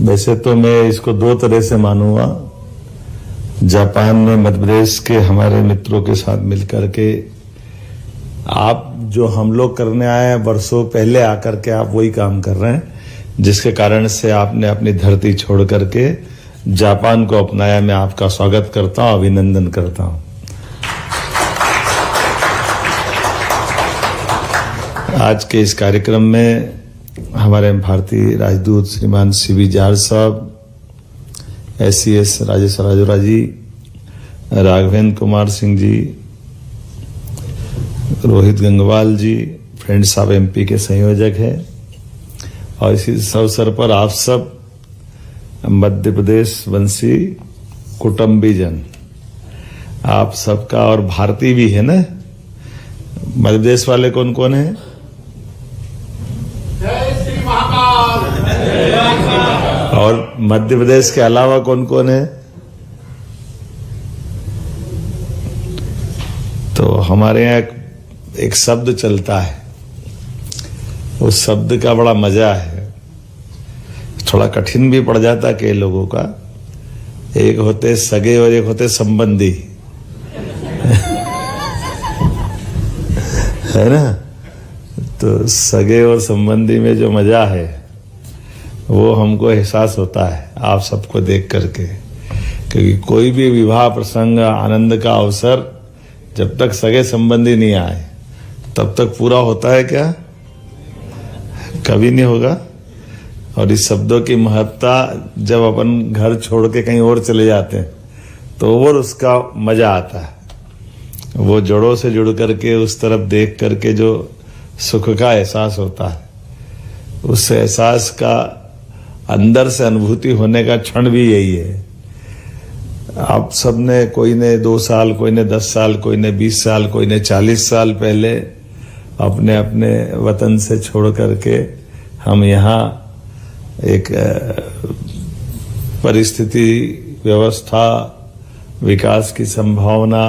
वैसे तो मैं इसको दो तरह से मानूंगा। जापान में मध्य प्रदेश के हमारे मित्रों के साथ मिलकर के आप जो हम लोग करने आए हैं, वर्षों पहले आकर के आप वही काम कर रहे हैं, जिसके कारण से आपने अपनी धरती छोड़ करके जापान को अपनाया। मैं आपका स्वागत करता हूं, अभिनंदन करता हूं। आज के इस कार्यक्रम में हमारे भारतीय राजदूत श्रीमान CB George sahab, SCS Rajesh Rajora ji, Raghavendra Kumar Singh ji, Rohit Gangwal ji, friends of MP के संयोजक हैं, और इसी अवसर पर आप सब मध्य प्रदेश वंशी कुटुंबीजन, आप सबका, और भारतीय भी है ना। मध्य प्रदेश वाले कौन कौन है? और मध्य प्रदेश के अलावा कौन कौन है? तो हमारे यहाँ एक शब्द चलता है, उस शब्द का बड़ा मजा है, थोड़ा कठिन भी पड़ जाता कई लोगों का। एक होते सगे और एक होते संबंधी, है ना। तो सगे और संबंधी में जो मजा है वो हमको एहसास होता है आप सबको देख करके, क्योंकि कोई भी विवाह प्रसंग, आनंद का अवसर जब तक सगे संबंधी नहीं आए तब तक पूरा होता है क्या? कभी नहीं होगा। और इस शब्दों की महत्ता जब अपन घर छोड़ के कहीं और चले जाते हैं तो और उसका मजा आता है। वो जड़ों से जुड़ करके उस तरफ देख करके जो सुख का एहसास होता है, उस एहसास का अंदर से अनुभूति होने का क्षण भी यही है। आप सब ने, कोई ने 2 साल, कोई ने 10 साल, कोई ने 20 साल, कोई ने 40 साल पहले अपने अपने वतन से छोड़ करके हम यहाँ एक परिस्थिति, व्यवस्था, विकास की संभावना,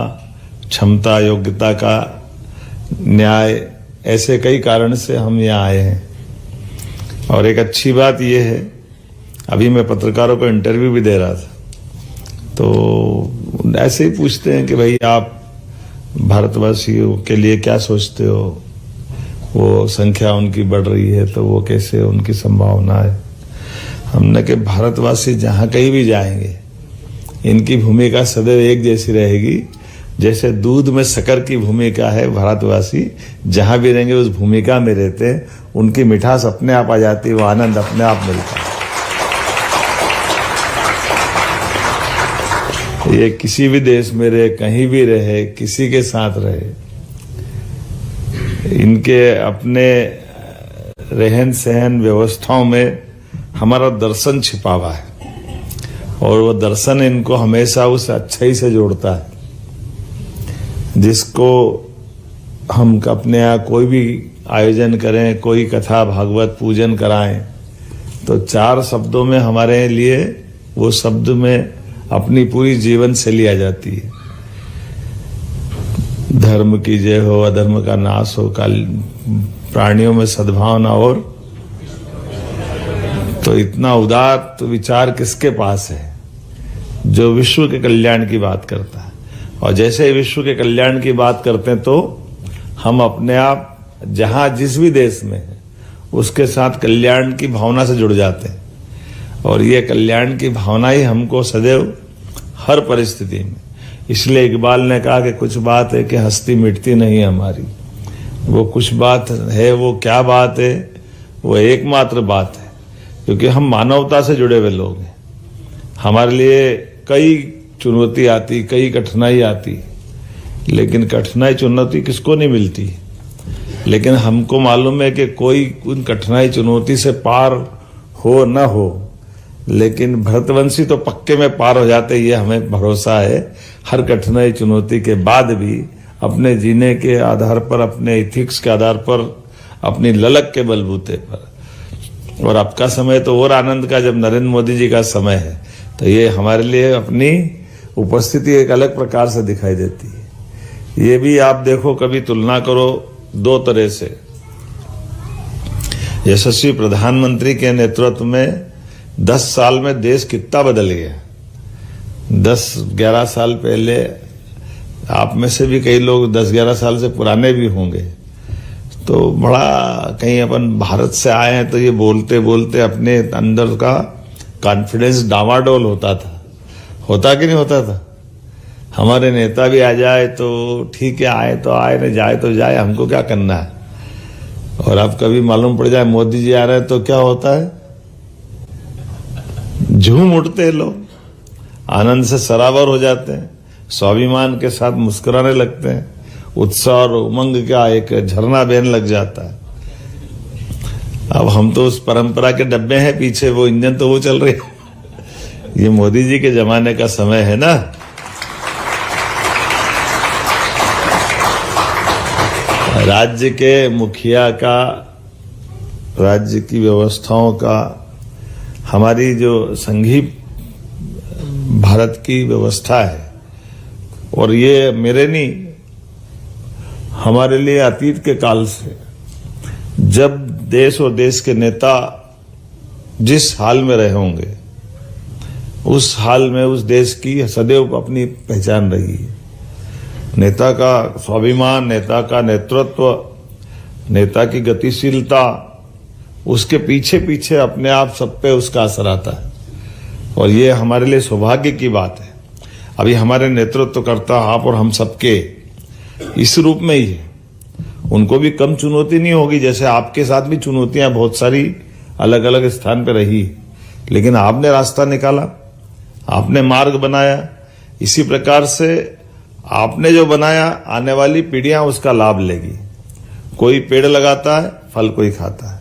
क्षमता, योग्यता का न्याय, ऐसे कई कारण से हम यहाँ आए हैं। और एक अच्छी बात यह है, अभी मैं पत्रकारों को इंटरव्यू भी दे रहा था, तो ऐसे ही पूछते हैं कि भाई आप भारतवासियों के लिए क्या सोचते हो? वो संख्या उनकी बढ़ रही है तो वो कैसे, उनकी संभावना है। हमने कि भारतवासी जहां कहीं भी जाएंगे इनकी भूमिका सदैव एक जैसी रहेगी। जैसे दूध में शक्कर की भूमिका है, भारतवासी जहां भी रहेंगे उस भूमिका में रहते हैं, उनकी मिठास अपने आप आ जाती है, वो आनंद अपने आप मिलता है। ये किसी भी देश में रहे, कहीं भी रहे, किसी के साथ रहे, इनके अपने रहन सहन व्यवस्थाओं में हमारा दर्शन छिपा हुआ है, और वो दर्शन इनको हमेशा उस अच्छाई से जोड़ता है जिसको हम अपने यहाँ कोई भी आयोजन करें, कोई कथा भागवत पूजन कराएं, तो 4 शब्दों में हमारे लिए वो शब्द में अपनी पूरी जीवन शैली आ जाती है। धर्म की जय हो, अधर्म का नाश हो, प्राणियों में सद्भावना, और तो इतना उदार तो विचार किसके पास है जो विश्व के कल्याण की बात करता है। और जैसे ही विश्व के कल्याण की बात करते हैं तो हम अपने आप जहां जिस भी देश में है उसके साथ कल्याण की भावना से जुड़ जाते हैं, और ये कल्याण की भावना ही हमको सदैव हर परिस्थिति में। इसलिए इकबाल ने कहा कि कुछ बात है कि हस्ती मिटती नहीं हमारी। वो कुछ बात है, वो क्या बात है? वो एकमात्र बात है, क्योंकि हम मानवता से जुड़े हुए लोग हैं। हमारे लिए कई चुनौती आती, कई कठिनाई आती, लेकिन कठिनाई चुनौती किसको नहीं मिलती। लेकिन हमको मालूम है कि कोई उन कठिनाई चुनौती से पार हो न हो, लेकिन भरतवंशी तो पक्के में पार हो जाते, ये हमें भरोसा है। हर कठिनाई चुनौती के बाद भी अपने जीने के आधार पर, अपने इथिक्स के आधार पर, अपनी ललक के बलबूते पर। और आपका समय तो और आनंद का, जब नरेंद्र मोदी जी का समय है, तो ये हमारे लिए अपनी उपस्थिति एक अलग प्रकार से दिखाई देती है। ये भी आप देखो, कभी तुलना करो 2 तरह से। यशस्वी प्रधानमंत्री के नेतृत्व में 10 साल में देश कितना बदल गया। 10-11 साल पहले, आप में से भी कई लोग 10-11 साल से पुराने भी होंगे, तो बड़ा कहीं अपन भारत से आए हैं तो ये बोलते बोलते अपने अंदर का कॉन्फिडेंस डामाडोल होता था। होता कि नहीं होता था? हमारे नेता भी आ जाए तो ठीक है, आए तो आए, न जाए तो जाए, हमको क्या करना है। और अब कभी मालूम पड़ जाए मोदी जी आ रहे हैं तो क्या होता है, झूम उठते हैं लोग, आनंद से सरावर हो जाते हैं, स्वाभिमान के साथ मुस्कुराने लगते हैं, उत्साह और उमंग का एक झरना बहने लग जाता है। अब हम तो उस परंपरा के डब्बे हैं पीछे, वो इंजन तो वो चल रही है। ये मोदी जी के जमाने का समय है ना। राज्य के मुखिया का, राज्य की व्यवस्थाओं का, हमारी जो संघीय भारत की व्यवस्था है, और ये मेरे नहीं, हमारे लिए अतीत के काल से, जब देश और देश के नेता जिस हाल में रहे होंगे, उस हाल में उस देश की सदैव अपनी पहचान रही है। नेता का स्वाभिमान, नेता का नेतृत्व, नेता की गतिशीलता, उसके पीछे पीछे अपने आप सब पे उसका असर आता है। और ये हमारे लिए सौभाग्य की बात है। अभी हमारे नेतृत्वकर्ता आप और हम सबके इस रूप में ही है। उनको भी कम चुनौती नहीं होगी, जैसे आपके साथ भी चुनौतियां बहुत सारी अलग अलग स्थान पे रही, लेकिन आपने रास्ता निकाला, आपने मार्ग बनाया। इसी प्रकार से आपने जो बनाया, आने वाली पीढ़ियां उसका लाभ लेगी। कोई पेड़ लगाता है, फल कोई खाता है,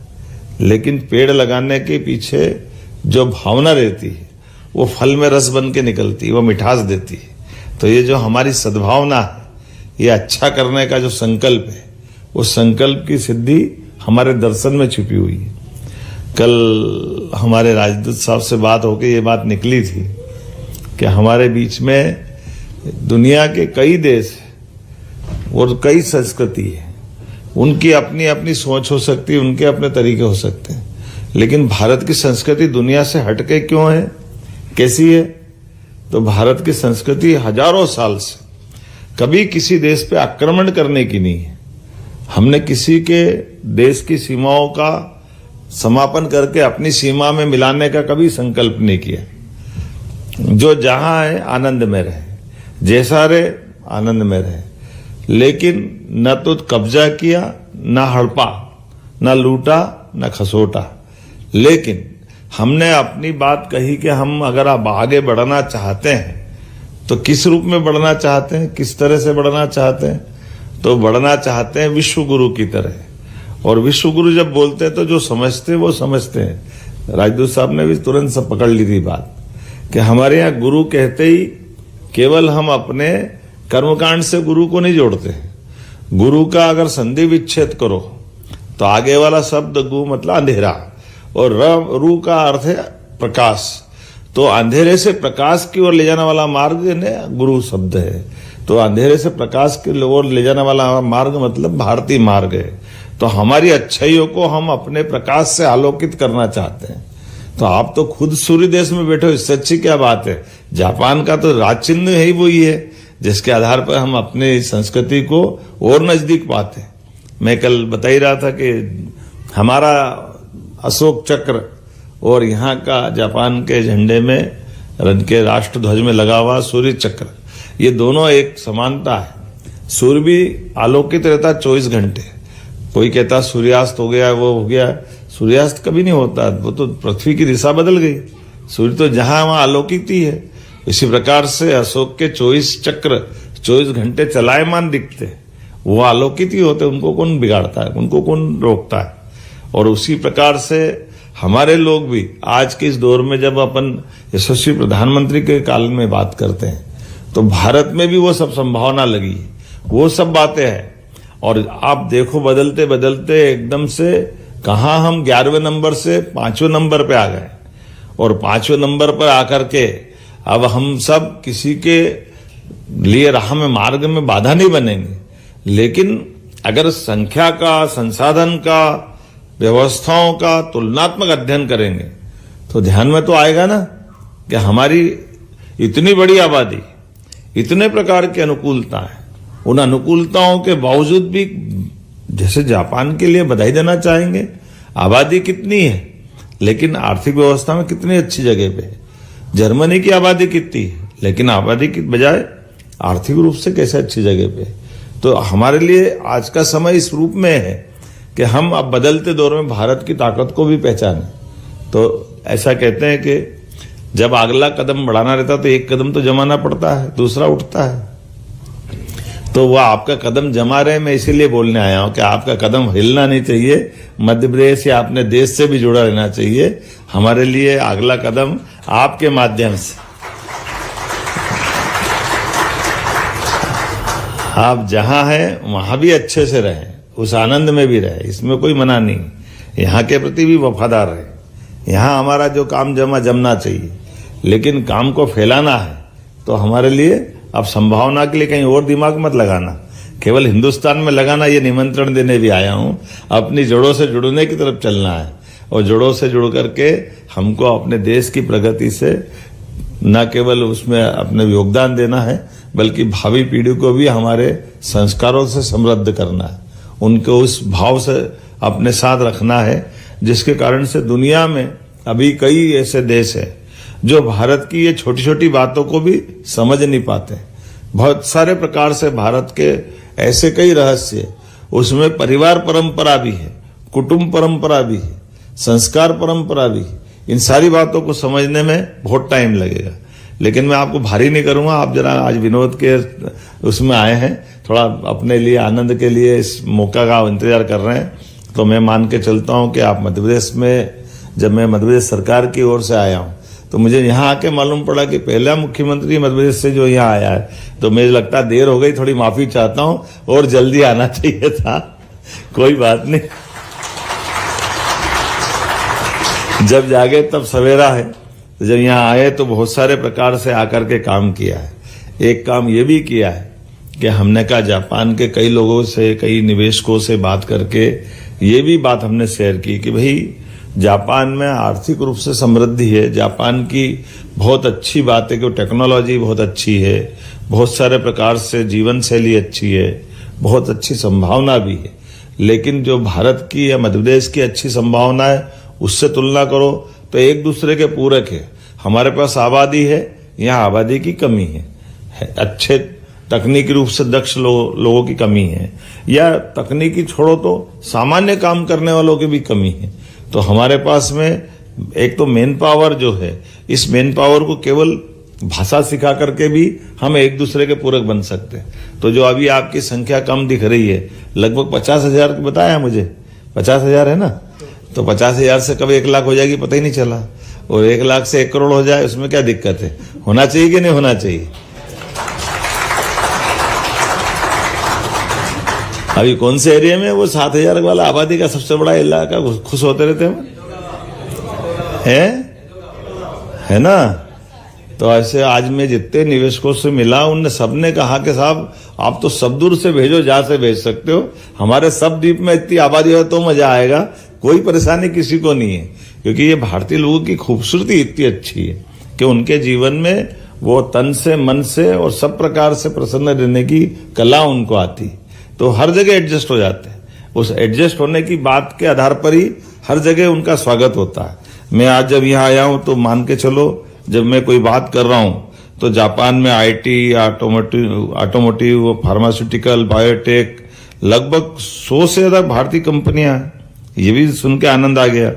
लेकिन पेड़ लगाने के पीछे जो भावना रहती है वो फल में रस बन के निकलती है, वो मिठास देती है। तो ये जो हमारी सद्भावना है, ये अच्छा करने का जो संकल्प है, उस संकल्प की सिद्धि हमारे दर्शन में छिपी हुई है। कल हमारे राजदूत साहब से बात होकर ये बात निकली थी कि हमारे बीच में दुनिया के कई देश और कई संस्कृति है, उनकी अपनी अपनी सोच हो सकती है, उनके अपने तरीके हो सकते हैं, लेकिन भारत की संस्कृति दुनिया से हटके क्यों है, कैसी है? तो भारत की संस्कृति हजारों साल से कभी किसी देश पे आक्रमण करने की नहीं है। हमने किसी के देश की सीमाओं का समापन करके अपनी सीमा में मिलाने का कभी संकल्प नहीं किया। जो जहां है आनंद में रहे, जैसा रहे आनंद में रहे, लेकिन न तो कब्जा किया, न हड़पा, न लूटा, न खसोटा। लेकिन हमने अपनी बात कही कि हम अगर आप आगे बढ़ना चाहते हैं तो किस रूप में बढ़ना चाहते हैं, किस तरह से बढ़ना चाहते हैं? तो बढ़ना चाहते हैं विश्व गुरु की तरह। और विश्व गुरु जब बोलते हैं तो जो समझते हैं वो समझते हैं। राजदूत साहब ने भी तुरंत सब पकड़ ली थी बात कि हमारे यहाँ गुरु कहते ही केवल हम अपने कर्मकांड से गुरु को नहीं जोड़ते हैं। गुरु का अगर संधि विच्छेद करो तो आगे वाला शब्द गु मतलब अंधेरा, और रू का अर्थ है प्रकाश। तो अंधेरे से प्रकाश की ओर ले जाने वाला मार्ग गुरु शब्द है। तो अंधेरे से प्रकाश की ओर ले जाने वाला मार्ग मतलब भारतीय मार्ग है। तो हमारी अच्छाइयों को हम अपने प्रकाश से आलोकित करना चाहते हैं। तो आप तो खुद सूर्य देश में बैठे हो, इससे अच्छी क्या बात है। जापान का तो राज चिन्ह है ही वही है, जिसके आधार पर हम अपने संस्कृति को और नजदीक पाते हैं। मैं कल बता ही रहा था कि हमारा अशोक चक्र और यहाँ का जापान के झंडे में, रन के राष्ट्र ध्वज में लगा हुआ सूर्य चक्र, ये दोनों एक समानता है। सूर्य भी आलोकित रहता 24 घंटे। कोई कहता सूर्यास्त हो गया, वो हो गया, सूर्यास्त कभी नहीं होता, वो तो पृथ्वी की दिशा बदल गई। सूर्य तो जहां वहां आलोकित ही है। इसी प्रकार से अशोक के 24 चक्र 24 घंटे चलायमान दिखते, वो आलोकित ही होते, उनको कौन बिगाड़ता है, उनको कौन रोकता है। और उसी प्रकार से हमारे लोग भी आज के इस दौर में जब अपन यशस्वी प्रधानमंत्री के काल में बात करते हैं तो भारत में भी वो सब संभावना लगी, वो सब बातें हैं। और आप देखो बदलते बदलते एकदम से कहां हम 11वें नंबर से 5वें नंबर पे आ गए, और 5वें नंबर पर आकर के अब हम सब किसी के लिए राह में मार्ग में बाधा नहीं बनेंगे। लेकिन अगर संख्या का, संसाधन का, व्यवस्थाओं का तुलनात्मक अध्ययन करेंगे तो ध्यान में तो आएगा ना कि हमारी इतनी बड़ी आबादी, इतने प्रकार की अनुकूलताएं, उन अनुकूलताओं के बावजूद भी जैसे जापान के लिए बधाई देना चाहेंगे। आबादी कितनी है लेकिन आर्थिक व्यवस्था में कितनी अच्छी जगह पे है। जर्मनी की आबादी कितनी है लेकिन आबादी की बजाय आर्थिक रूप से कैसे अच्छी जगह पे। तो हमारे लिए आज का समय इस रूप में है कि हम अब बदलते दौर में भारत की ताकत को भी पहचानें। तो ऐसा कहते हैं कि जब अगला कदम बढ़ाना रहता तो एक कदम तो जमाना पड़ता है, दूसरा उठता है। तो वह आपका कदम जमा रहे, मैं इसीलिए बोलने आया हूं कि आपका कदम हिलना नहीं चाहिए। मध्य प्रदेश या अपने देश से भी जुड़ा रहना चाहिए। हमारे लिए अगला कदम आपके माध्यम से, आप जहां हैं वहां भी अच्छे से रहें, उस आनंद में भी रहें, इसमें कोई मना नहीं। यहाँ के प्रति भी वफादार रहें। यहाँ हमारा जो काम जमना चाहिए, लेकिन काम को फैलाना है तो हमारे लिए अब संभावना के लिए कहीं और दिमाग मत लगाना, केवल हिंदुस्तान में लगाना। ये निमंत्रण देने भी आया हूं। अपनी जड़ों से जुड़ने की तरफ चलना है और जड़ों से जुड़ करके हमको अपने देश की प्रगति से न केवल उसमें अपने योगदान देना है, बल्कि भावी पीढ़ी को भी हमारे संस्कारों से समृद्ध करना है। उनको उस भाव से अपने साथ रखना है जिसके कारण से दुनिया में अभी कई ऐसे देश हैं जो भारत की ये छोटी छोटी बातों को भी समझ नहीं पाते। बहुत सारे प्रकार से भारत के ऐसे कई रहस्य, उसमें परिवार परंपरा भी है, कुटुंब परंपरा भी है, संस्कार परंपरा भी है। इन सारी बातों को समझने में बहुत टाइम लगेगा, लेकिन मैं आपको भारी नहीं करूंगा। आप जरा आज विनोद के उसमें आए हैं, थोड़ा अपने लिए आनंद के लिए इस मौका का इंतजार कर रहे हैं, तो मैं मान के चलता हूं कि आप मध्य प्रदेश में, जब मैं मध्य प्रदेश सरकार की ओर से आया हूं तो मुझे यहाँ आके मालूम पड़ा कि पहला मुख्यमंत्री मध्य प्रदेश से जो यहाँ आया है, तो मुझे लगता है देर हो गई, थोड़ी माफी चाहता हूं और जल्दी आना चाहिए था। कोई बात नहीं, जब जागे तब सवेरा है। तो जब यहाँ आए तो बहुत सारे प्रकार से आकर के काम किया है। एक काम ये भी किया है कि हमने कहा जापान के कई लोगों से, कई निवेशकों से बात करके ये भी बात हमने शेयर की कि भाई जापान में आर्थिक रूप से समृद्धि है। जापान की बहुत अच्छी बात है कि टेक्नोलॉजी बहुत अच्छी है, बहुत सारे प्रकार से जीवन शैली अच्छी है, बहुत अच्छी संभावना भी है। लेकिन जो भारत की या मध्य प्रदेश की अच्छी संभावना है उससे तुलना करो तो एक दूसरे के पूरक है। हमारे पास आबादी है, यहाँ आबादी की कमी है, अच्छे तकनीकी रूप से दक्ष लोगों की कमी है, या तकनीकी छोड़ो तो सामान्य काम करने वालों की भी कमी है। तो हमारे पास में एक तो मैन पावर जो है, इस मैन पावर को केवल भाषा सिखा करके भी हम एक दूसरे के पूरक बन सकते हैं। तो जो अभी आपकी संख्या कम दिख रही है, लगभग 50,000 बताया मुझे, 50,000 है ना, तो 50,000 से कब 1 लाख हो जाएगी पता ही नहीं चला, और 1 लाख से 1 करोड़ हो जाए उसमें क्या दिक्कत है? होना चाहिए कि नहीं होना चाहिए? अभी कौन से एरिया में वो 7,000 वाला आबादी का सबसे बड़ा इलाका, खुश होते रहते हैं, है ना। तो ऐसे आज मैं जितने निवेशकों से मिला उनने सबने कहा कि साहब आप तो सब दूर से भेजो, जहां से भेज सकते हो, हमारे सब द्वीप में इतनी आबादी हो तो मजा आएगा, कोई परेशानी किसी को नहीं है। क्योंकि ये भारतीय लोगों की खूबसूरती इतनी अच्छी है कि उनके जीवन में वो तन से, मन से और सब प्रकार से प्रसन्न रहने की कला उनको आती, तो हर जगह एडजस्ट हो जाते हैं। उस एडजस्ट होने की बात के आधार पर ही हर जगह उनका स्वागत होता है। मैं आज जब यहाँ आया हूं तो मान के चलो, जब मैं कोई बात कर रहा हूं तो जापान में आईटी, ऑटोमोटिव, फार्मास्यूटिकल, बायोटेक, लगभग 100 से ज्यादा भारतीय कंपनियां हैं। ये भी सुन के आनंद आ गया।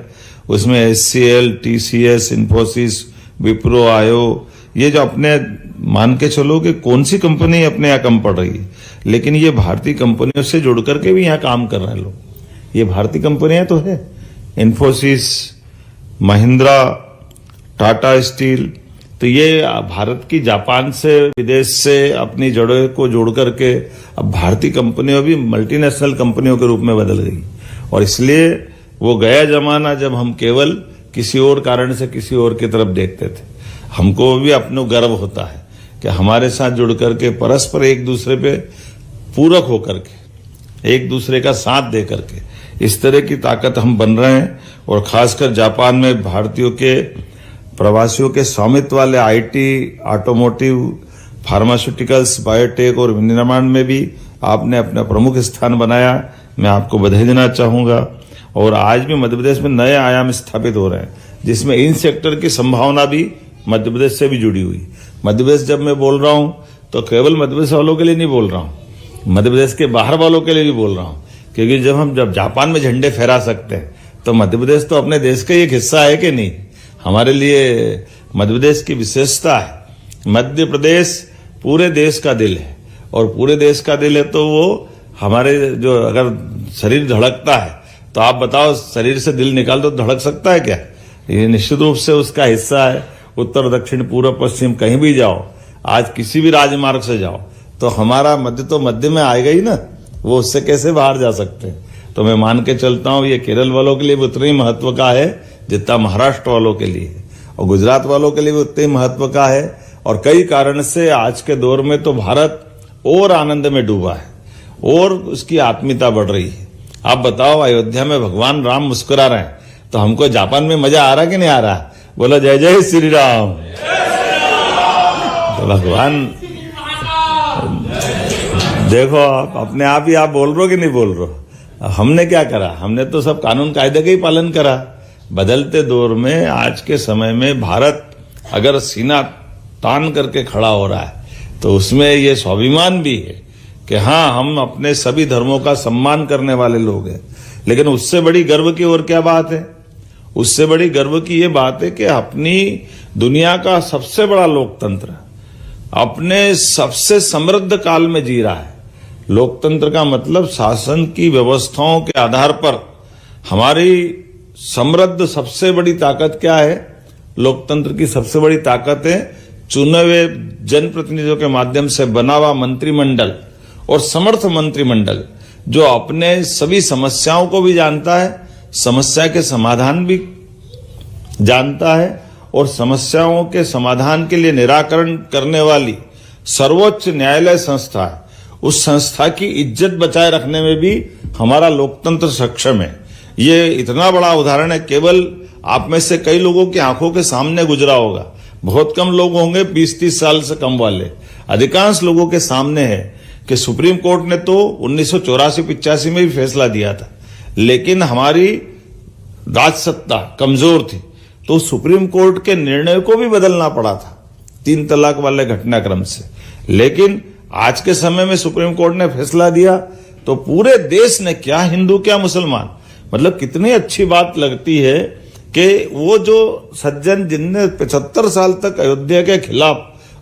उसमें HCL, TCS, इन्फोसिस, विप्रो, आयो, ये जो अपने मान के चलो कि कौन सी कंपनी अपने यहाँ कम पड़ रही है, लेकिन ये भारतीय कंपनियों से जुड़ करके भी यहाँ काम कर रहे हैं लोग। ये भारतीय कंपनियां तो है, इन्फोसिस, महिंद्रा, टाटा स्टील। तो ये भारत की जापान से, विदेश से अपनी जड़ों को जोड़ करके अब भारतीय कंपनियों भी मल्टीनेशनल कंपनियों के रूप में बदल गई। और इसलिए वो गया जमाना जब हम केवल किसी और कारण से किसी और की तरफ देखते थे। हमको भी अपना गर्व होता है कि हमारे साथ जुड़ करके परस्पर एक दूसरे पे पूरक होकर के, एक दूसरे का साथ दे करके इस तरह की ताकत हम बन रहे हैं। और खासकर जापान में भारतीयों के प्रवासियों के स्वामित्व वाले आईटी, ऑटोमोटिव, फार्मास्यूटिकल्स, बायोटेक और विनिर्माण में भी आपने अपना प्रमुख स्थान बनाया। मैं आपको बधाई देना चाहूंगा। और आज भी मध्य प्रदेश में नए आयाम स्थापित हो रहे हैं, जिसमें इन सेक्टर की संभावना भी मध्य प्रदेश से भी जुड़ी हुई। मध्य प्रदेश जब मैं बोल रहा हूं तो केवल मध्य प्रदेश वालों के लिए नहीं बोल रहा हूं, मध्य प्रदेश के बाहर वालों के लिए भी बोल रहा हूं। क्योंकि जब जापान में झंडे फहरा सकते हैं तो मध्य प्रदेश तो अपने देश का एक हिस्सा है कि नहीं। हमारे लिए मध्य प्रदेश की विशेषता है। मध्य प्रदेश पूरे देश का दिल है, और पूरे देश का दिल है तो वो हमारे जो अगर शरीर धड़कता है तो आप बताओ, शरीर से दिल निकाल दो, धड़क सकता है क्या? ये निश्चित रूप से उसका हिस्सा है। उत्तर, दक्षिण, पूर्व, पश्चिम कहीं भी जाओ, आज किसी भी राजमार्ग से जाओ तो हमारा मध्य तो मध्य में आएगा ही ना, वो उससे कैसे बाहर जा सकते हैं। तो मैं मान के चलता हूं ये केरल वालों के लिए भी उतना ही महत्व का है जितना महाराष्ट्र वालों के लिए, और गुजरात वालों के लिए भी उतना ही महत्व का है। और कई कारण से आज के दौर में तो भारत और आनंद में डूबा है और उसकी आत्मीयता बढ़ रही है। आप बताओ, अयोध्या में भगवान राम मुस्कुरा रहे हैं तो हमको जापान में मजा आ रहा कि नहीं आ रहा? बोलो जय जय श्री राम। तो भगवान देखो, आप अपने आप ही आप बोल रहे हो कि नहीं बोल रहे हो? हमने क्या करा? हमने तो सब कानून कायदे का ही पालन करा। बदलते दौर में आज के समय में भारत अगर सीना तान करके खड़ा हो रहा है तो उसमें ये स्वाभिमान भी है कि हाँ, हम अपने सभी धर्मों का सम्मान करने वाले लोग हैं। लेकिन उससे बड़ी गर्व की और क्या बात है? उससे बड़ी गर्व की ये बात है कि अपनी दुनिया का सबसे बड़ा लोकतंत्र अपने सबसे समृद्ध काल में जी रहा है। लोकतंत्र का मतलब शासन की व्यवस्थाओं के आधार पर हमारी समृद्ध सबसे बड़ी ताकत क्या है? लोकतंत्र की सबसे बड़ी ताकत है चुने हुए जनप्रतिनिधियों के माध्यम से बना हुआ मंत्रिमंडल और समर्थ मंत्रिमंडल, जो अपने सभी समस्याओं को भी जानता है, समस्या के समाधान भी जानता है, और समस्याओं के समाधान के लिए निराकरण करने वाली सर्वोच्च न्यायालय संस्था है। उस संस्था की इज्जत बचाए रखने में भी हमारा लोकतंत्र सक्षम है। ये इतना बड़ा उदाहरण है, केवल आप में से कई लोगों की आंखों के सामने गुजरा होगा। बहुत कम लोग होंगे 20-30 साल से कम वाले, अधिकांश लोगों के सामने है कि सुप्रीम कोर्ट ने तो 1984-85 में भी फैसला दिया था, लेकिन हमारी राजसत्ता कमजोर थी तो सुप्रीम कोर्ट के निर्णय को भी बदलना पड़ा था 3 तलाक वाले घटनाक्रम से। लेकिन आज के समय में सुप्रीम कोर्ट ने फैसला दिया तो पूरे देश ने, क्या हिंदू क्या मुसलमान, मतलब कितनी अच्छी बात लगती है कि वो जो सज्जन जिनने 75 साल तक अयोध्या के खिलाफ,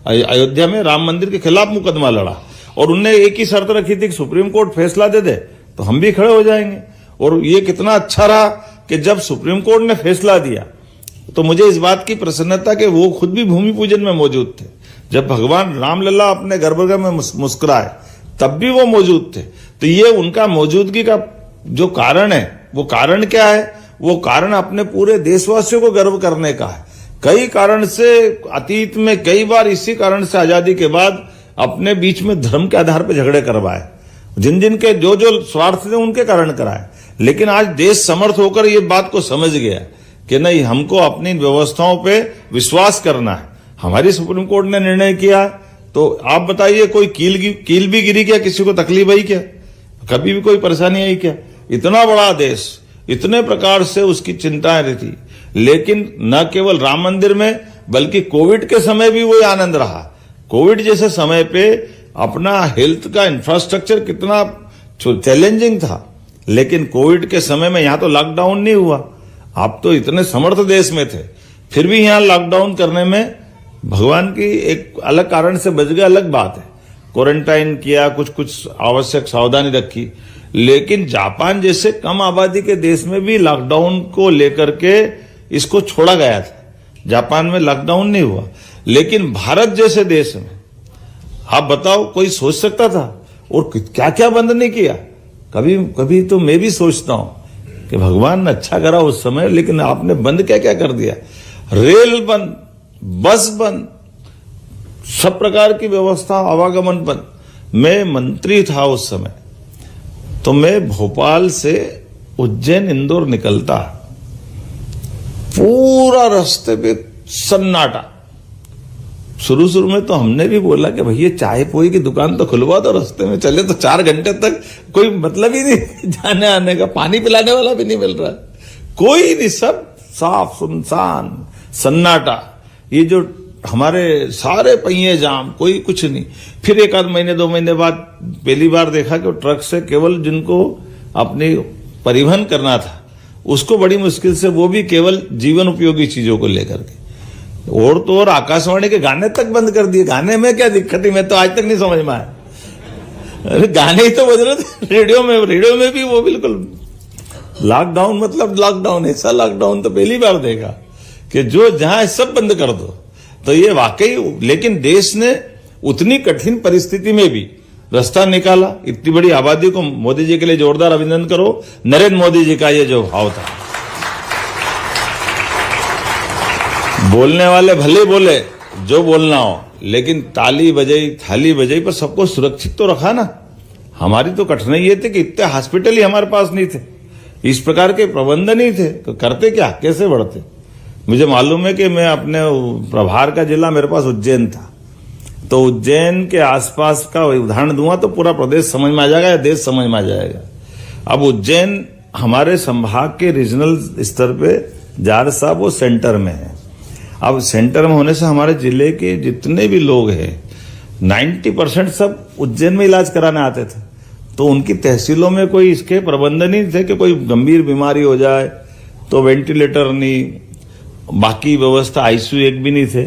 अयोध्या में राम मंदिर के खिलाफ मुकदमा लड़ा, और उनने एक ही शर्त रखी थी कि सुप्रीम कोर्ट फैसला दे दे तो हम भी खड़े हो जाएंगे। और ये कितना अच्छा रहा कि जब सुप्रीम कोर्ट ने फैसला दिया तो मुझे इस बात की प्रसन्नता कि वो खुद भी भूमि पूजन में मौजूद थे। जब भगवान रामलला अपने गर्भगृह में मुस्कुराए तब भी वो मौजूद थे। तो ये उनका मौजूदगी का जो कारण है, वो कारण क्या है? वो कारण अपने पूरे देशवासियों को गर्व करने का है। कई कारण से अतीत में कई बार इसी कारण से आजादी के बाद अपने बीच में धर्म के आधार पर झगड़े करवाए, जिन जिन के जो जो स्वार्थ थे उनके कारण कराए। लेकिन आज देश समर्थ होकर ये बात को समझ गया कि नहीं, हमको अपनी व्यवस्थाओं पे विश्वास करना है। हमारी सुप्रीम कोर्ट ने निर्णय किया तो आप बताइए, कोई कील भी गिरी क्या? किसी को तकलीफ आई क्या? कभी भी कोई परेशानी आई क्या? इतना बड़ा देश, इतने प्रकार से उसकी चिंताएं रहती, लेकिन न केवल राम मंदिर में बल्कि कोविड के समय भी वही आनंद रहा। कोविड जैसे समय पे अपना हेल्थ का इंफ्रास्ट्रक्चर कितना चैलेंजिंग था, लेकिन कोविड के समय में यहां तो लॉकडाउन नहीं हुआ। आप तो इतने समर्थ देश में थे, फिर भी यहां लॉकडाउन करने में भगवान की एक अलग कारण से बच गए, अलग बात है। क्वारंटाइन किया, कुछ आवश्यक सावधानी रखी, लेकिन जापान जैसे कम आबादी के देश में भी लॉकडाउन को लेकर के इसको छोड़ा गया था। जापान में लॉकडाउन नहीं हुआ, लेकिन भारत जैसे देश में आप बताओ, कोई सोच सकता था? और क्या क्या बंद नहीं किया। कभी तो मैं भी सोचता हूं कि भगवान ने अच्छा करा उस समय, लेकिन आपने बंद क्या क्या कर दिया। रेल बंद, बस बंद, सब प्रकार की व्यवस्था, आवागमन बंद। मैं मंत्री था उस समय, तो मैं भोपाल से उज्जैन इंदौर निकलता पूरा रास्ते पे सन्नाटा। शुरू शुरू में तो हमने भी बोला कि भैया चाय पोई की दुकान तो खुलवा दो, रास्ते में चले तो 4 घंटे तक कोई मतलब ही नहीं जाने आने का, पानी पिलाने वाला भी नहीं मिल रहा, कोई नहीं, सब साफ सुनसान सन्नाटा। ये जो हमारे सारे पहिए जाम, कोई कुछ नहीं। फिर 1 आध महीने 2 महीने बाद पहली बार देखा कि ट्रक से केवल जिनको अपनी परिवहन करना था उसको बड़ी मुश्किल से, वो भी केवल जीवन उपयोगी चीजों को लेकर के, और तो और आकाशवाणी के गाने तक बंद कर दिए। गाने में क्या दिक्कत है, मैं तो आज तक नहीं समझ में आया। अरे गाने ही तो बज रहे थे रेडियो में भी वो बिल्कुल लॉकडाउन, मतलब लॉकडाउन, ऐसा लॉकडाउन तो पहली बार देखा कि जो जहां सब बंद कर दो। तो ये वाकई, लेकिन देश ने उतनी कठिन परिस्थिति में भी रास्ता निकाला। इतनी बड़ी आबादी को मोदी जी के लिए जोरदार अभिनंदन करो। नरेंद्र मोदी जी का ये जो भाव था, बोलने वाले भले बोले जो बोलना हो, लेकिन ताली बजाई थाली बजाई पर सबको सुरक्षित तो रखा ना। हमारी तो कठिनाई ये थी कि इतने हॉस्पिटल ही हमारे पास नहीं थे, इस प्रकार के प्रबंध नहीं थे, तो करते क्या, कैसे बढ़ते। मुझे मालूम है कि मैं अपने प्रभार का जिला मेरे पास उज्जैन था, तो उज्जैन के आसपास का उदाहरण दूंगा तो पूरा प्रदेश समझ में आ जाएगा या देश समझ में आ जाएगा। अब उज्जैन हमारे संभाग के रीजनल स्तर पे जार साहब वो सेंटर में है। अब सेंटर में होने से हमारे जिले के जितने भी लोग हैं 90% सब उज्जैन में इलाज कराने आते थे। तो उनकी तहसीलों में कोई इसके प्रबंध नहीं थे कि कोई गंभीर बीमारी हो जाए तो वेंटिलेटर नहीं, बाकी व्यवस्था आईसीयू एक भी नहीं थे।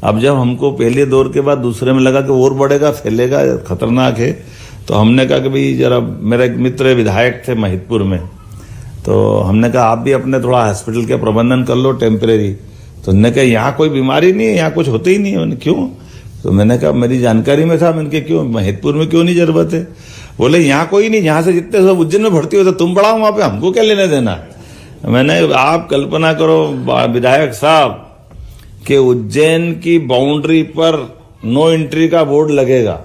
अब जब हमको पहले दौर के बाद दूसरे में लगा कि और बढ़ेगा, फैलेगा, खतरनाक है, तो हमने कहा कि भाई जरा, मेरा एक मित्र विधायक थे महिदपुर में, तो हमने कहा आप भी अपने थोड़ा हॉस्पिटल के प्रबंधन कर लो टेम्परेरी। तो उन्होंने कहा यहाँ कोई बीमारी नहीं है, यहाँ कुछ होते ही नहीं है। क्यों? तो मैंने कहा मेरी जानकारी में था। मैंने कहा क्यों, महिदपुर में क्यों नहीं जरूरत है? बोले यहाँ कोई नहीं, यहाँ से जितने सब उज्जैन में भर्ती होते तुम बढ़ाओ वहां पे, हमको क्या लेने देना। मैंने, आप कल्पना करो विधायक साहब कि उज्जैन की बाउंड्री पर नो एंट्री का बोर्ड लगेगा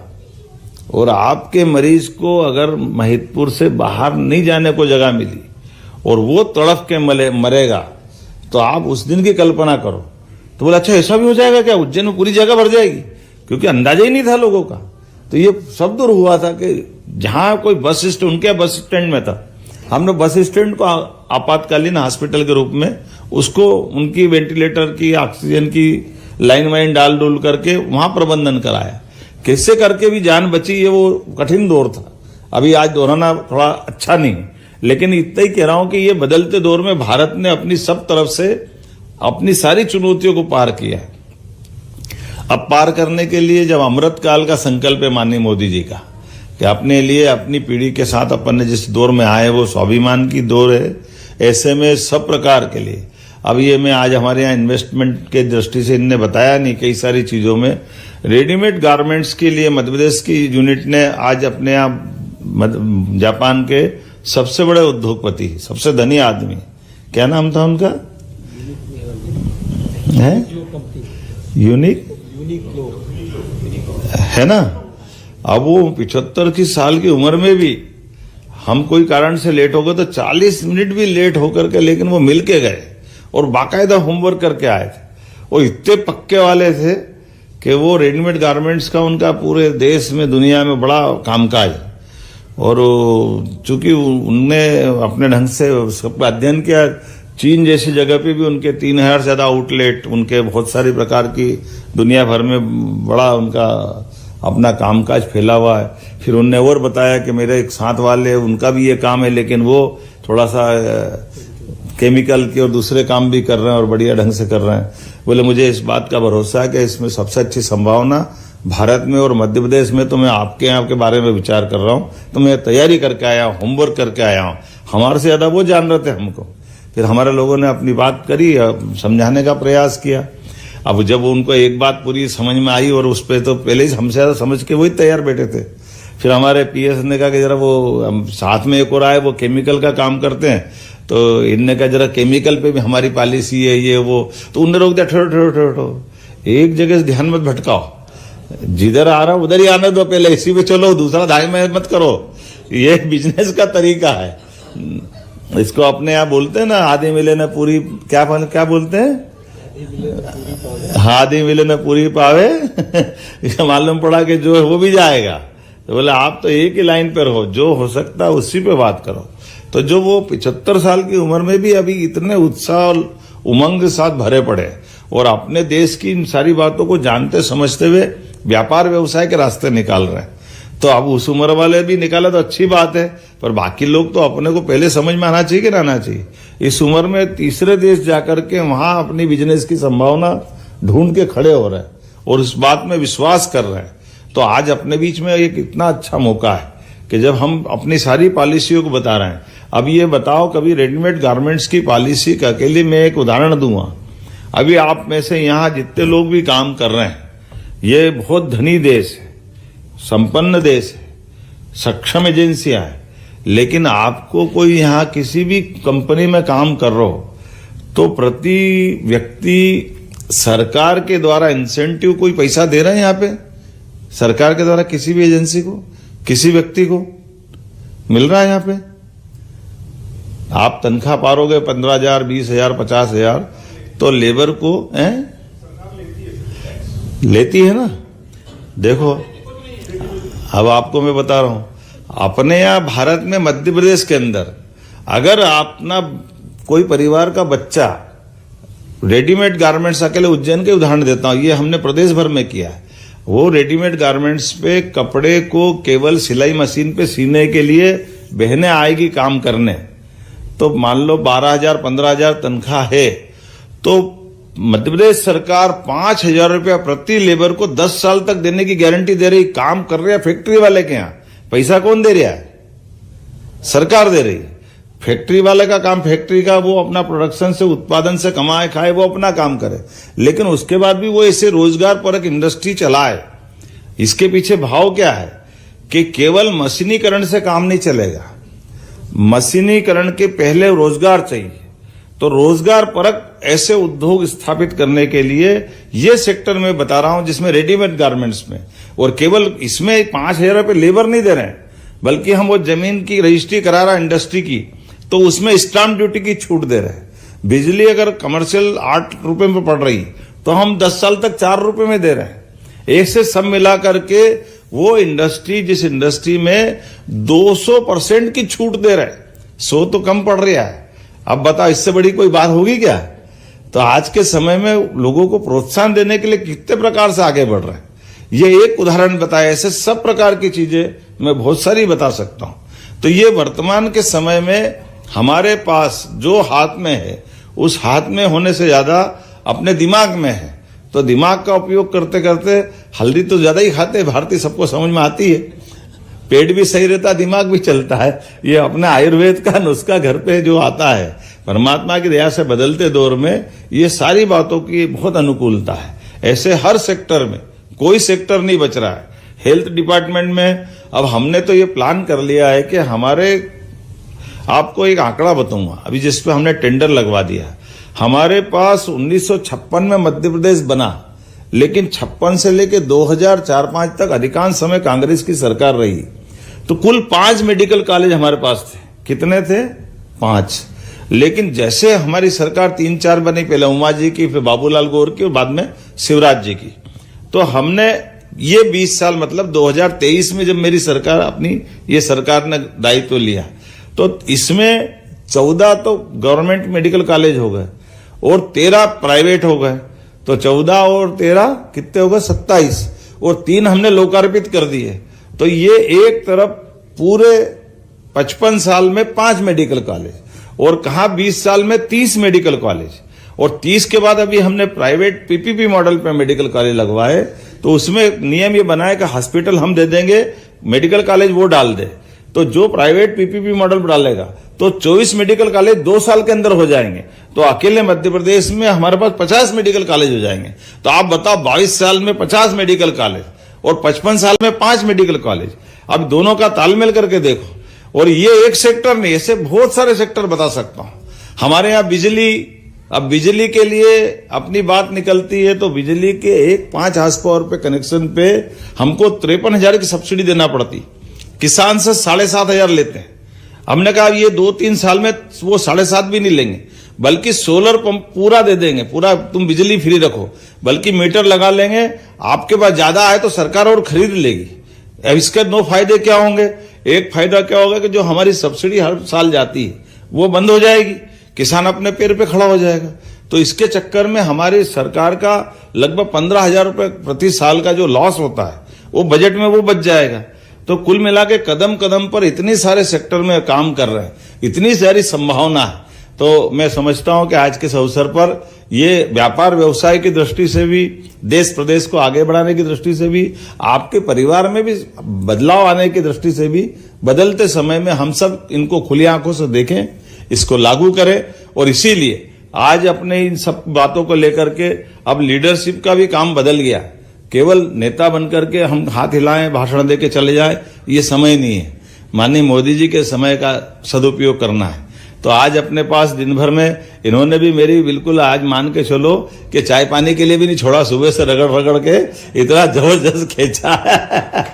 और आपके मरीज को अगर महिदपुर से बाहर नहीं जाने को जगह मिली और वो तड़फ के मरेगा, तो आप उस दिन की कल्पना करो। तो बोला अच्छा ऐसा भी हो जाएगा क्या, उज्जैन में पूरी जगह भर जाएगी? क्योंकि अंदाजा ही नहीं था लोगों का। तो ये सब दूर हुआ था कि जहां कोई बस स्टैंड, उनके बस स्टैंड में था, हमने बस स्टैंड को आपातकालीन हॉस्पिटल के रूप में उसको, उनकी वेंटिलेटर की, ऑक्सीजन की लाइन वाइन डाल डूल करके वहां प्रबंधन कराया। कैसे करके भी जान बची। ये वो कठिन दौर था, अभी आज दोहराना थोड़ा अच्छा नहीं, लेकिन इतना ही कह रहा हूं कि ये बदलते दौर में भारत ने अपनी सब तरफ से अपनी सारी चुनौतियों को पार किया है। अब पार करने के लिए जब अमृत काल का संकल्प है माननीय मोदी जी का कि अपने लिए, अपनी पीढ़ी के साथ अपन ने जिस दौर में आए वो स्वाभिमान की दौर है, ऐसे में सब प्रकार के लिए, अब ये मैं आज हमारे यहाँ इन्वेस्टमेंट के दृष्टि से इनने बताया नहीं, कई सारी चीजों में रेडीमेड गारमेंट्स के लिए मध्य प्रदेश की यूनिट ने आज अपने यहाँ जापान के सबसे बड़े उद्योगपति, सबसे धनी आदमी, क्या नाम था उनका, है यूनिक है ना। अब वो 75 साल की उम्र में भी, हम कोई कारण से लेट हो गए तो 40 मिनट भी लेट होकर के, लेकिन वो मिल के गए और बाकायदा होमवर्क करके आए थे। वो इतने पक्के वाले थे कि वो रेडीमेड गारमेंट्स का उनका पूरे देश में, दुनिया में बड़ा कामकाज है। और चूंकि उनने अपने ढंग से सबका अध्ययन किया, चीन जैसी जगह पे भी उनके 3000 से ज्यादा आउटलेट, उनके बहुत सारी प्रकार की दुनिया भर में बड़ा उनका अपना कामकाज फैला हुआ है। फिर उनने और बताया कि मेरे एक साथ वाले, उनका भी ये काम है, लेकिन वो थोड़ा सा केमिकल के और दूसरे काम भी कर रहे हैं और बढ़िया ढंग से कर रहे हैं। बोले मुझे इस बात का भरोसा है कि इसमें सबसे अच्छी संभावना भारत में और मध्य प्रदेश में, तो मैं आपके यहाँ के बारे में विचार कर रहा हूँ, तो मैं तैयारी करके आया हूँ, होमवर्क करके आया हूँ। हमारे से ज्यादा वो जान रहे थे हमको। फिर हमारे लोगों ने अपनी बात करी, समझाने का प्रयास किया। अब जब उनको एक बात पूरी समझ में आई और उस पर तो पहले ही हमसे ज्यादा समझ के वही तैयार बैठे थे। फिर हमारे पीएस ने कहा कि जरा वो साथ में एक और आए, वो केमिकल का काम करते हैं, तो इनने कहा जरा केमिकल पे भी हमारी पॉलिसी है ये वो। तो उनने रोक दिया, ठहरो, एक जगह से ध्यान मत भटकाओ, जिधर आ रहा उधर ही आने दो, पहले इसी पे चलो, दूसरा धाई में मत करो। ये बिजनेस का तरीका है। इसको अपने यहाँ बोलते हैं ना, आधे मिले न पूरी, क्या बोलते हैं, आधे मिले न पूरी पावे। मालूम पड़ा कि जो है वो भी जाएगा। तो बोले आप तो एक ही लाइन पर हो, जो हो सकता है उसी पे बात करो। तो जो वो 75 साल की उम्र में भी अभी इतने उत्साह और उमंग के साथ भरे पड़े और अपने देश की इन सारी बातों को जानते समझते हुए व्यापार व्यवसाय के रास्ते निकाल रहे हैं, तो अब उस उम्र वाले भी निकाला तो अच्छी बात है, पर बाकी लोग तो अपने को पहले समझ में आना चाहिए कि ना आना चाहिए। इस उम्र में तीसरे देश जाकर के वहां अपनी बिजनेस की संभावना ढूंढ के खड़े हो रहे हैं और इस बात में विश्वास कर रहे हैं। तो आज अपने बीच में एक इतना अच्छा मौका है कि जब हम अपनी सारी पॉलिसियों को बता रहे हैं। अब ये बताओ, कभी रेडीमेड गारमेंट्स की पॉलिसी का अकेले मैं एक उदाहरण दूंगा। अभी आप में से यहाँ जितने लोग भी काम कर रहे हैं, ये बहुत धनी देश है, संपन्न देश है, सक्षम एजेंसियां हैं, लेकिन आपको कोई यहाँ किसी भी कंपनी में काम कर रहे हो तो प्रति व्यक्ति सरकार के द्वारा इंसेंटिव कोई पैसा दे रहे हैं यहाँ पे, सरकार के द्वारा किसी भी एजेंसी को, किसी व्यक्ति को मिल रहा है यहाँ पे। आप तनख्वाह पारोगे 15,000, 20,000, 50,000, तो लेबर को लेती है ना। देखो अब आपको मैं बता रहा हूं, अपने यहाँ भारत में मध्य प्रदेश के अंदर अगर अपना कोई परिवार का बच्चा रेडीमेड गारमेंट्स, अकेले उज्जैन के उदाहरण देता हूं, ये हमने प्रदेश भर में किया है, वो रेडीमेड गारमेंट्स पे कपड़े को केवल सिलाई मशीन पे सीने के लिए बहनें आएगी काम करने, तो मान लो 12,000, 15,000 तनख्वाह है, तो मध्य प्रदेश सरकार 5,000 रुपया प्रति लेबर को 10 साल तक देने की गारंटी दे रही। काम कर रहे हैं फैक्ट्री वाले के यहाँ, पैसा कौन दे रहा है? सरकार दे रही है। फैक्ट्री वाले का काम, फैक्ट्री का वो अपना प्रोडक्शन से, उत्पादन से कमाए खाए, वो अपना काम करे, लेकिन उसके बाद भी वो ऐसे रोजगार परक इंडस्ट्री चलाए। इसके पीछे भाव क्या है कि केवल मशीनीकरण से काम नहीं चलेगा, मशीनीकरण के पहले रोजगार चाहिए। तो रोजगार परक ऐसे उद्योग स्थापित करने के लिए ये सेक्टर में बता रहा हूं, जिसमें रेडीमेड गारमेंट्स में, और केवल इसमें 5,000 रुपये लेबर नहीं दे रहे हैं, बल्कि हम वो जमीन की रजिस्ट्री करा रहा इंडस्ट्री की, तो उसमें स्टाम्प ड्यूटी की छूट दे रहे हैं। बिजली अगर कमर्शियल 8 रुपए में पड़ रही तो हम 10 साल तक 4 रुपए में दे रहे हैं। एक से सब मिला करके वो इंडस्ट्री, जिस इंडस्ट्री में 200% की छूट दे रहे हैं, 100 तो कम पड़ रहा है। अब बताओ, इससे बड़ी कोई बात होगी क्या? तो आज के समय में लोगों को प्रोत्साहन देने के लिए कितने प्रकार से आगे बढ़ रहे हैं। ये एक उदाहरण बताया, ऐसे सब प्रकार की चीजें मैं बहुत सारी बता सकता हूं। तो ये वर्तमान के समय में हमारे पास जो हाथ में है, उस हाथ में होने से ज्यादा अपने दिमाग में है। तो दिमाग का उपयोग करते करते, हल्दी तो ज्यादा ही खाते हैं भारतीय, सबको समझ में आती है, पेट भी सही रहता, दिमाग भी चलता है। ये अपने आयुर्वेद का नुस्खा घर पे जो आता है, परमात्मा की दया से बदलते दौर में ये सारी बातों की बहुत अनुकूलता है। ऐसे हर सेक्टर में कोई सेक्टर नहीं बच रहा है। हेल्थ डिपार्टमेंट में अब हमने तो ये प्लान कर लिया है कि हमारे, आपको एक आंकड़ा बताऊंगा अभी, जिसपे हमने टेंडर लगवा दिया। हमारे पास 1956 में मध्य प्रदेश बना, लेकिन 56 से लेकर 2004-5 तक अधिकांश समय कांग्रेस की सरकार रही, तो कुल 5 मेडिकल कॉलेज हमारे पास थे। कितने थे? 5। लेकिन जैसे हमारी सरकार 3-4 बनी, पहले उमा जी की, फिर बाबूलाल गौर की, और बाद में शिवराज जी की, तो हमने ये 20 साल, मतलब 2023 में जब मेरी सरकार, अपनी ये सरकार ने दायित्व लिया, तो इसमें 14 तो गवर्नमेंट मेडिकल कॉलेज हो गए और 13 प्राइवेट हो गए। तो 14 और 13 कितने हो गए? 27, और 3 हमने लोकार्पित कर दिए। तो ये एक तरफ पूरे 55 साल में 5 मेडिकल कॉलेज, और कहा 20 साल में 30 मेडिकल कॉलेज, और 30 के बाद अभी हमने प्राइवेट पीपीपी मॉडल पे मेडिकल कॉलेज लगवाए। तो उसमें नियम ये बनाया कि हॉस्पिटल हम दे देंगे, मेडिकल कॉलेज वो डाल दे। तो जो प्राइवेट पीपीपी मॉडल डालेगा तो 24 मेडिकल कॉलेज 2 साल के अंदर हो जाएंगे। तो अकेले मध्य प्रदेश में हमारे पास 50 मेडिकल कॉलेज हो जाएंगे। तो आप बताओ, 22 साल में 50 मेडिकल कॉलेज और 55 साल में 5 मेडिकल कॉलेज। अब दोनों का तालमेल करके देखो। और ये एक सेक्टर नहीं, ऐसे बहुत सारे सेक्टर बता सकता हूं। हमारे यहाँ बिजली, अब बिजली के लिए अपनी बात निकलती है, तो बिजली के एक 5 हाउस पावर पे कनेक्शन पे हमको 53,000 की सब्सिडी देना पड़ती। किसान से 7,500 लेते हैं। हमने कहा ये 2-3 साल में वो 7.5 भी नहीं लेंगे, बल्कि सोलर पंप पूरा दे देंगे, पूरा तुम बिजली फ्री रखो, बल्कि मीटर लगा लेंगे, आपके पास ज्यादा आए तो सरकार और खरीद लेगी। अब इसके 2 फायदे क्या होंगे? एक फायदा क्या होगा कि जो हमारी सब्सिडी हर साल जाती है वो बंद हो जाएगी, किसान अपने पैर पे खड़ा हो जाएगा। तो इसके चक्कर में हमारी सरकार का लगभग 15,000 रुपए प्रति साल का जो लॉस होता है वो बजट में वो बच जाएगा। तो कुल मिला के कदम कदम पर इतने सारे सेक्टर में काम कर रहे हैं, इतनी सारी संभावना है। तो मैं समझता हूं कि आज के इस अवसर पर ये व्यापार व्यवसाय की दृष्टि से भी, देश प्रदेश को आगे बढ़ाने की दृष्टि से भी, आपके परिवार में भी बदलाव आने की दृष्टि से भी, बदलते समय में हम सब इनको खुली आंखों से देखें, इसको लागू करें। और इसीलिए आज अपने इन सब बातों को लेकर के अब लीडरशिप का भी काम बदल गया। केवल नेता बनकर के हम हाथ हिलाएं, भाषण दे के चले जाएं, ये समय नहीं है। माननीय मोदी जी के समय का सदुपयोग करना है। तो आज अपने पास दिन भर में इन्होंने भी मेरी बिल्कुल आज मान के चलो कि चाय पानी के लिए भी नहीं छोड़ा, सुबह से रगड़ रगड़ के इतना जबरदस्त खींचा है।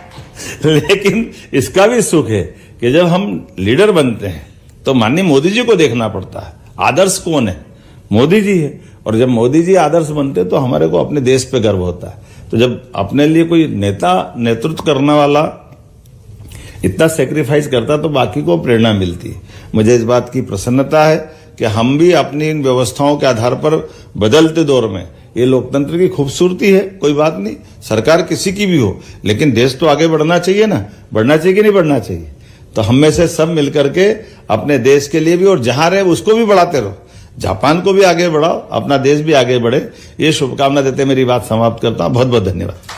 लेकिन इसका भी सुख है कि जब हम लीडर बनते हैं तो माननीय मोदी जी को देखना पड़ता है। आदर्श कौन है? मोदी जी है। और जब मोदी जी आदर्श बनते तो हमारे को अपने देश पे गर्व होता है। तो जब अपने लिए कोई नेता नेतृत्व करने वाला इतना सेक्रीफाइस करता तो बाकी को प्रेरणा मिलती है। मुझे इस बात की प्रसन्नता है कि हम भी अपनी इन व्यवस्थाओं के आधार पर बदलते दौर में, ये लोकतंत्र की खूबसूरती है, कोई बात नहीं, सरकार किसी की भी हो, लेकिन देश तो आगे बढ़ना चाहिए ना, बढ़ना चाहिए कि नहीं बढ़ना चाहिए। तो हम में से सब मिलकर के अपने देश के लिए भी, और जहां रहे उसको भी बढ़ाते रहो, जापान को भी आगे बढ़ाओ, अपना देश भी आगे बढ़े। ये शुभकामना देते मेरी बात समाप्त करता हूं। बहुत बहुत धन्यवाद।